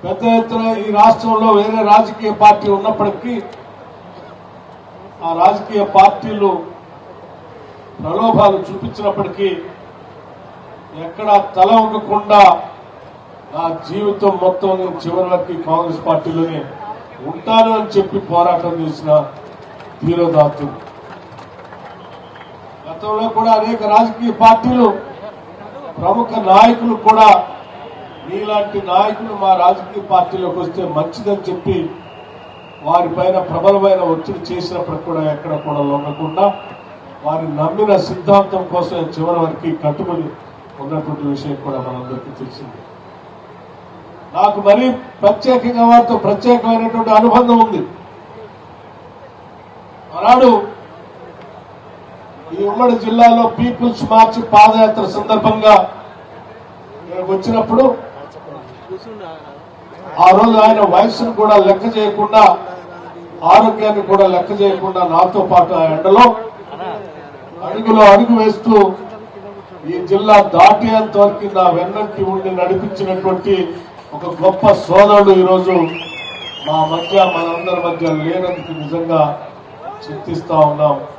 పెద్ద ఎత్తున ఈ రాష్ట్రంలో వేరే రాజకీయ పార్టీ ఉన్నప్పటికీ ఆ రాజకీయ పార్టీలు ప్రలోభాలు చూపించినప్పటికీ ఎక్కడా తల వంగకుండా నా జీవితం మొత్తం నేను చివరి వరకు కాంగ్రెస్ పార్టీలోనే ఉంటాను అని చెప్పి పోరాటం చేసిన ధీరోదాత్తులు. గతంలో కూడా అనేక రాజకీయ పార్టీలు ప్రముఖ నాయకులు కూడా మీలాంటి నాయకులు మా రాజకీయ పార్టీలోకి వస్తే మంచిదని చెప్పి వారిపైన ప్రబలమైన ఒత్తిడి చేసినప్పుడు కూడా ఎక్కడ కూడా లొంగకుండా వారి నమ్మిన సిద్ధాంతం కోసం చివరి వరకు కట్టుబడి ఉన్నటువంటి విషయం కూడా మనందరికీ తెలిసింది. నాకు మరీ ప్రత్యేకంగా వారితో ప్రత్యేకమైనటువంటి అనుబంధం ఉంది. ఆనాడు ఈ ఉమ్మడి జిల్లాలో పీపుల్స్ మార్చ్ పాదయాత్ర సందర్భంగా వచ్చినప్పుడు ఆ రోజు ఆయన వయసును కూడా లెక్క చేయకుండా ఆరోగ్యాన్ని కూడా లెక్క చేయకుండా నాతో పాటు ఆ ఎండలో అడుగులో అడుగు వేస్తూ ఈ జిల్లా దాటేంత వరకు నా వెన్నంటి ఉండి నడిపించినటువంటి ఒక గొప్ప సోదరుడు ఈరోజు మా మధ్య మనందరి మధ్య లేనందుకు నిజంగా చింతిస్తా ఉన్నాం.